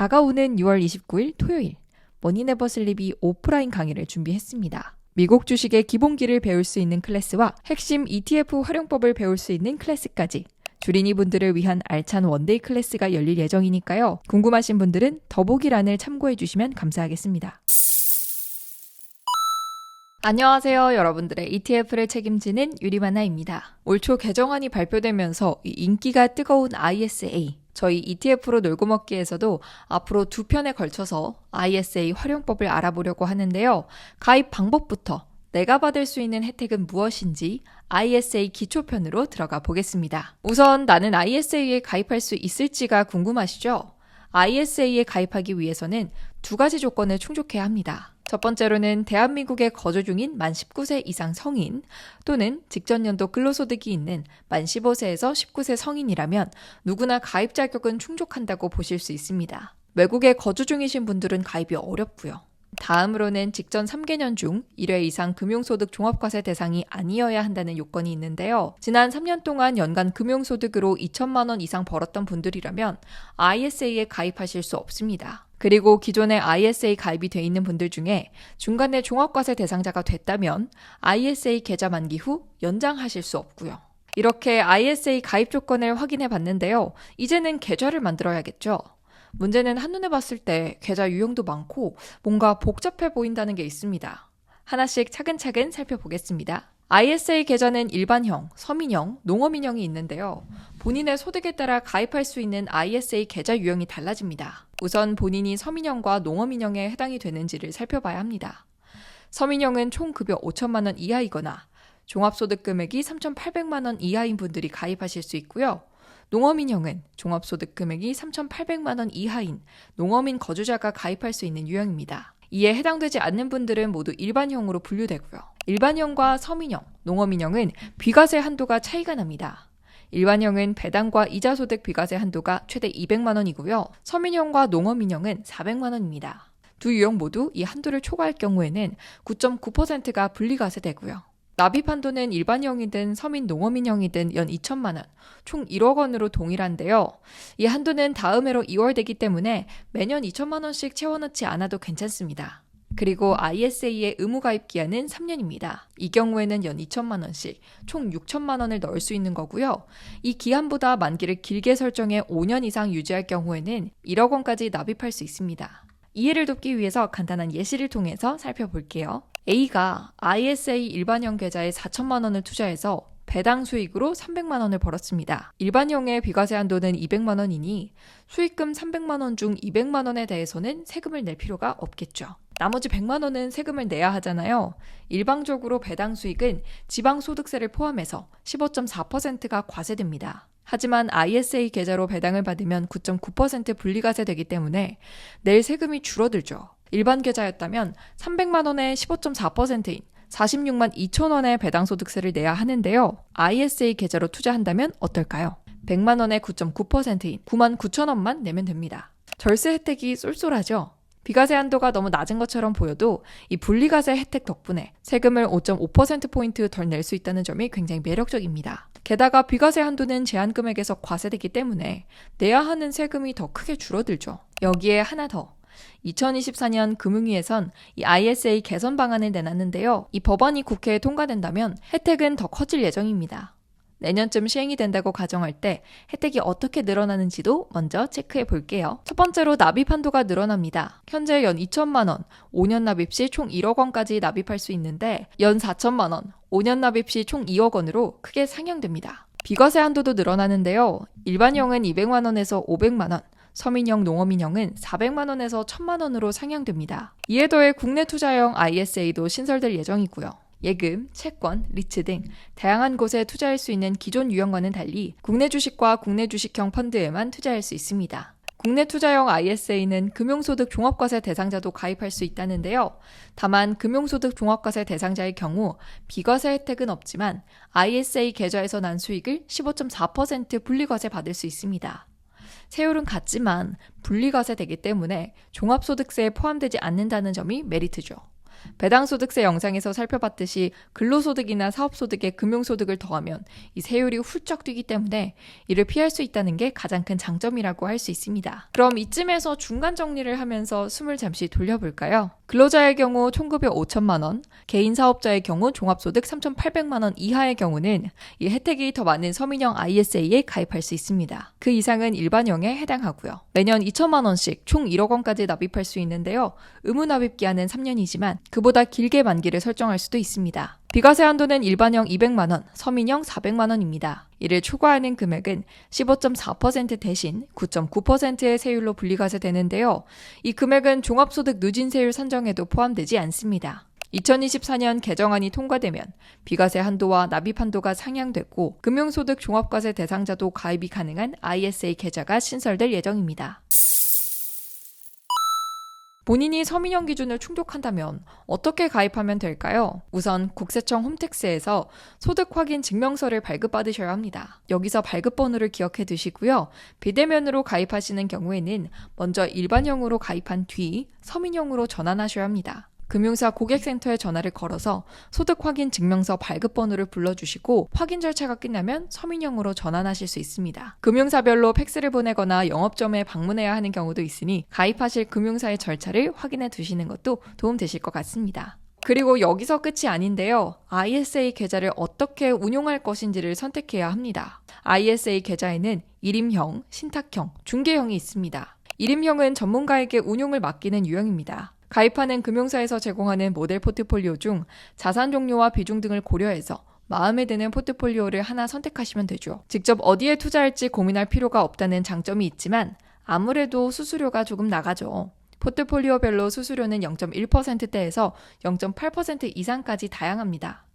다가오는 6월 29일 토요일 머니네버슬립이 오프라인 강의를 준비했습니다. 미국 주식의 기본기를 배울 수 있는 클래스와 핵심 ETF 활용법을 배울 수 있는 클래스까지 주린이 분들을 위한 알찬 원데이 클래스가 열릴 예정이니까요. 궁금하신 분들은 더보기란을 참고해 주시면 감사하겠습니다. 안녕하세요. 여러분들의 ETF를 책임지는 유리마나입니다. 올 초 개정안이 발표되면서 인기가 뜨거운 ISA, 저희 ETF로 놀고 먹기에서도 앞으로 2편에 걸쳐서 ISA 활용법을 알아보려고 하는데요. 가입 방법부터 내가 받을 수 있는 혜택은 무엇인지 ISA 기초편으로 들어가 보겠습니다. 우선 나는 ISA에 가입할 수 있을지가 궁금하시죠? ISA에 가입하기 위해서는 2가지 조건을 충족해야 합니다. 첫 번째로는 대한민국에 거주 중인 만 19세 이상 성인 또는 직전 연도 근로소득이 있는 만 15세에서 19세 성인이라면 누구나 가입 자격은 충족한다고 보실 수 있습니다. 외국에 거주 중이신 분들은 가입이 어렵고요. 다음으로는 직전 3개년 중 1회 이상 금융소득 종합과세 대상이 아니어야 한다는 요건이 있는데요. 지난 3년 동안 연간 금융소득으로 2천만 원 이상 벌었던 분들이라면 ISA에 가입하실 수 없습니다. 그리고 기존에 ISA 가입이 돼 있는 분들 중에 중간에 종합과세 대상자가 됐다면 ISA 계좌 만기 후 연장하실 수 없고요. 이렇게 ISA 가입 조건을 확인해 봤는데요. 이제는 계좌를 만들어야겠죠. 문제는 한눈에 봤을 때 계좌 유형도 많고 뭔가 복잡해 보인다는 게 있습니다. 하나씩 차근차근 살펴보겠습니다. ISA 계좌는 일반형, 서민형, 농어민형이 있는데요. 본인의 소득에 따라 가입할 수 있는 ISA 계좌 유형이 달라집니다. 우선 본인이 서민형과 농어민형에 해당이 되는지를 살펴봐야 합니다. 서민형은 총 급여 5천만 원 이하이거나 종합소득 금액이 3,800만 원 이하인 분들이 가입하실 수 있고요. 농어민형은 종합소득 금액이 3,800만 원 이하인 농어민 거주자가 가입할 수 있는 유형입니다. 이에 해당되지 않는 분들은 모두 일반형으로 분류되고요. 일반형과 서민형, 농어민형은 비과세 한도가 차이가 납니다. 일반형은 배당과 이자 소득 비과세 한도가 최대 200만 원이고요. 서민형과 농어민형은 400만 원입니다. 두 유형 모두 이 한도를 초과할 경우에는 9.9%가 분리과세되고요. 납입 한도는 일반형이든 서민 농어민형이든 연 2천만 원, 총 1억 원으로 동일한데요. 이 한도는 다음 해로 2월 되기 때문에 매년 2천만 원씩 채워넣지 않아도 괜찮습니다. 그리고 ISA의 의무가입 기한은 3년입니다. 이 경우에는 연 2천만 원씩 총 6천만 원을 넣을 수 있는 거고요. 이 기한보다 만기를 길게 설정해 5년 이상 유지할 경우에는 1억 원까지 납입할 수 있습니다. 이해를 돕기 위해서 간단한 예시를 통해서 살펴볼게요. A가 ISA 일반형 계좌에 4천만 원을 투자해서 배당 수익으로 300만 원을 벌었습니다. 일반형의 비과세 한도는 200만 원이니 수익금 300만 원 중 200만 원에 대해서는 세금을 낼 필요가 없겠죠. 나머지 100만 원은 세금을 내야 하잖아요. 일반적으로 배당 수익은 지방소득세를 포함해서 15.4%가 과세됩니다. 하지만 ISA 계좌로 배당을 받으면 9.9% 분리과세 되기 때문에 낼 세금이 줄어들죠. 일반 계좌였다면 300만 원에 15.4%인 46만 2천 원의 배당소득세를 내야 하는데요. ISA 계좌로 투자한다면 어떨까요? 100만 원에 9.9%인 9만 9천 원만 내면 됩니다. 절세 혜택이 쏠쏠하죠? 비과세 한도가 너무 낮은 것처럼 보여도 이 분리과세 혜택 덕분에 세금을 5.5%포인트 덜 낼 수 있다는 점이 굉장히 매력적입니다. 게다가 비과세 한도는 제한금액에서 과세되기 때문에 내야 하는 세금이 더 크게 줄어들죠. 여기에 하나 더. 2024년 금융위에선 이 ISA 개선 방안을 내놨는데요. 이 법안이 국회에 통과된다면 혜택은 더 커질 예정입니다. 내년쯤 시행이 된다고 가정할 때 혜택이 어떻게 늘어나는지도 먼저 체크해 볼게요. 첫 번째로 납입 한도가 늘어납니다. 현재 연 2천만 원, 5년 납입 시 총 1억 원까지 납입할 수 있는데 연 4천만 원, 5년 납입 시 총 2억 원으로 크게 상향됩니다. 비과세 한도도 늘어나는데요. 일반형은 200만 원에서 500만 원, 서민형, 농어민형은 400만 원에서 1000만 원으로 상향됩니다. 이에 더해 국내 투자형 ISA도 신설될 예정이고요. 예금, 채권, 리츠 등 다양한 곳에 투자할 수 있는 기존 유형과는 달리 국내 주식과 국내 주식형 펀드에만 투자할 수 있습니다. 국내 투자형 ISA는 금융소득 종합과세 대상자도 가입할 수 있다는데요. 다만 금융소득 종합과세 대상자의 경우 비과세 혜택은 없지만 ISA 계좌에서 난 수익을 15.4% 분리과세 받을 수 있습니다. 세율은 같지만 분리과세 되기 때문에 종합소득세에 포함되지 않는다는 점이 메리트죠. 배당소득세 영상에서 살펴봤듯이 근로소득이나 사업소득에 금융소득을 더하면 이 세율이 훌쩍 뛰기 때문에 이를 피할 수 있다는 게 가장 큰 장점이라고 할 수 있습니다. 그럼 이쯤에서 중간 정리를 하면서 숨을 잠시 돌려볼까요? 근로자의 경우 총급여 5천만 원, 개인 사업자의 경우 종합소득 3,800만 원 이하의 경우는 이 혜택이 더 많은 서민형 ISA에 가입할 수 있습니다. 그 이상은 일반형에 해당하고요. 매년 2천만 원씩 총 1억 원까지 납입할 수 있는데요. 의무 납입 기한은 3년이지만 그보다 길게 만기를 설정할 수도 있습니다. 비과세 한도는 일반형 200만 원, 서민형 400만 원입니다. 이를 초과하는 금액은 15.4% 대신 9.9%의 세율로 분리과세 되는데요. 이 금액은 종합소득 누진세율 산정에도 포함되지 않습니다. 2024년 개정안이 통과되면 비과세 한도와 납입 한도가 상향됐고 금융소득 종합과세 대상자도 가입이 가능한 ISA 계좌가 신설될 예정입니다. 본인이 서민형 기준을 충족한다면 어떻게 가입하면 될까요? 우선 국세청 홈택스에서 소득 확인 증명서를 발급받으셔야 합니다. 여기서 발급번호를 기억해 두시고요. 비대면으로 가입하시는 경우에는 먼저 일반형으로 가입한 뒤 서민형으로 전환하셔야 합니다. 금융사 고객센터에 전화를 걸어서 소득 확인 증명서 발급번호를 불러주시고 확인 절차가 끝나면 서민형으로 전환하실 수 있습니다. 금융사별로 팩스를 보내거나 영업점에 방문해야 하는 경우도 있으니 가입하실 금융사의 절차를 확인해 두시는 것도 도움되실 것 같습니다. 그리고 여기서 끝이 아닌데요. ISA 계좌를 어떻게 운용할 것인지를 선택해야 합니다. ISA 계좌에는 일임형, 신탁형, 중개형이 있습니다. 일임형은 전문가에게 운용을 맡기는 유형입니다. 가입하는 금융사에서 제공하는 모델 포트폴리오 중 자산 종류와 비중 등을 고려해서 마음에 드는 포트폴리오를 하나 선택하시면 되죠. 직접 어디에 투자할지 고민할 필요가 없다는 장점이 있지만 아무래도 수수료가 조금 나가죠. 포트폴리오별로 수수료는 0.1%대에서 0.8% 이상까지 다양합니다.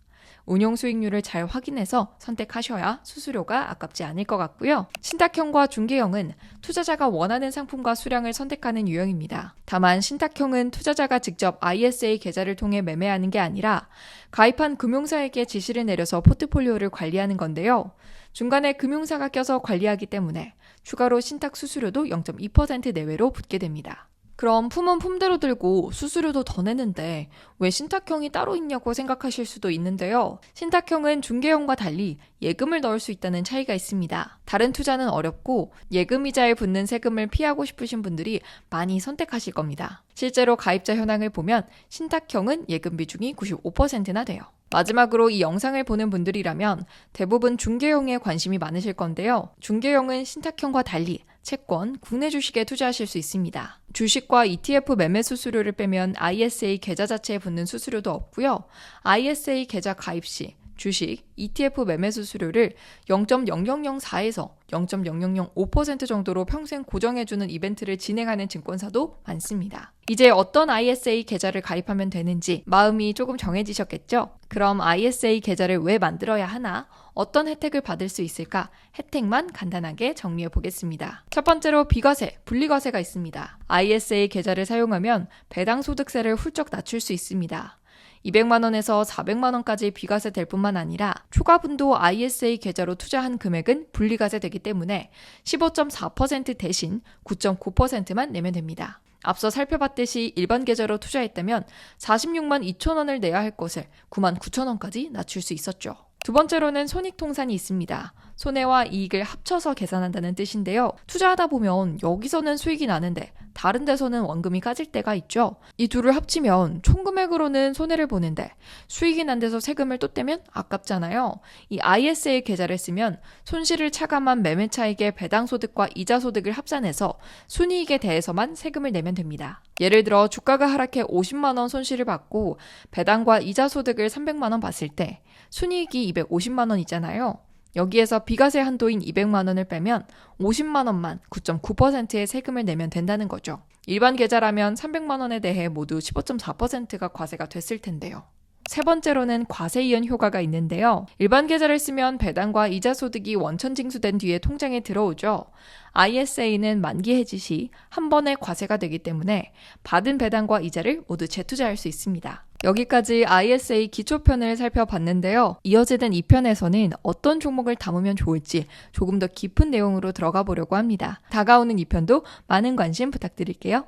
운용 수익률을 잘 확인해서 선택하셔야 수수료가 아깝지 않을 것 같고요. 신탁형과 중개형은 투자자가 원하는 상품과 수량을 선택하는 유형입니다. 다만 신탁형은 투자자가 직접 ISA 계좌를 통해 매매하는 게 아니라 가입한 금융사에게 지시를 내려서 포트폴리오를 관리하는 건데요. 중간에 금융사가 껴서 관리하기 때문에 추가로 신탁 수수료도 0.2% 내외로 붙게 됩니다. 그럼 품은 품대로 들고 수수료도 더 내는데 왜 신탁형이 따로 있냐고 생각하실 수도 있는데요. 신탁형은 중개형과 달리 예금을 넣을 수 있다는 차이가 있습니다. 다른 투자는 어렵고 예금이자에 붙는 세금을 피하고 싶으신 분들이 많이 선택하실 겁니다. 실제로 가입자 현황을 보면 신탁형은 예금 비중이 95%나 돼요. 마지막으로 이 영상을 보는 분들이라면 대부분 중개형에 관심이 많으실 건데요. 중개형은 신탁형과 달리 채권, 국내 주식에 투자하실 수 있습니다. 주식과 ETF 매매 수수료를 빼면 ISA 계좌 자체에 붙는 수수료도 없고요. ISA 계좌 가입 시 주식, ETF 매매 수수료를 0.0004에서 0.0005% 정도로 평생 고정해주는 이벤트를 진행하는 증권사도 많습니다. 이제 어떤 ISA 계좌를 가입하면 되는지 마음이 조금 정해지셨겠죠? 그럼 ISA 계좌를 왜 만들어야 하나? 어떤 혜택을 받을 수 있을까? 혜택만 간단하게 정리해 보겠습니다. 첫 번째로 비과세, 분리과세가 있습니다. ISA 계좌를 사용하면 배당소득세를 훌쩍 낮출 수 있습니다. 200만 원에서 400만 원까지 비과세 될 뿐만 아니라 초과분도 ISA 계좌로 투자한 금액은 분리과세 되기 때문에 15.4% 대신 9.9%만 내면 됩니다. 앞서 살펴봤듯이 일반 계좌로 투자했다면 46만 2천 원을 내야 할 것을 9만 9천 원까지 낮출 수 있었죠. 두 번째로는 손익통산이 있습니다. 손해와 이익을 합쳐서 계산한다는 뜻인데요. 투자하다 보면 여기서는 수익이 나는데 다른 데서는 원금이 까질 때가 있죠. 이 둘을 합치면 총 금액으로는 손해를 보는데 수익이 난 데서 세금을 또 떼면 아깝잖아요. 이 ISA 계좌를 쓰면 손실을 차감한 매매 차익의 배당소득과 이자소득을 합산해서 순이익에 대해서만 세금을 내면 됩니다. 예를 들어 주가가 하락해 50만 원 손실을 받고 배당과 이자소득을 300만 원 봤을 때 순이익이 250만 원이잖아요. 여기에서 비과세 한도인 200만 원을 빼면 50만 원만 9.9%의 세금을 내면 된다는 거죠. 일반 계좌라면 300만 원에 대해 모두 15.4%가 과세가 됐을 텐데요. 세 번째로는 과세 이연 효과가 있는데요. 일반 계좌를 쓰면 배당과 이자 소득이 원천 징수된 뒤에 통장에 들어오죠. ISA는 만기 해지 시 한 번에 과세가 되기 때문에 받은 배당과 이자를 모두 재투자할 수 있습니다. 여기까지 ISA 기초편을 살펴봤는데요. 이어지는 2편에서는 어떤 종목을 담으면 좋을지 조금 더 깊은 내용으로 들어가 보려고 합니다. 다가오는 2편도 많은 관심 부탁드릴게요.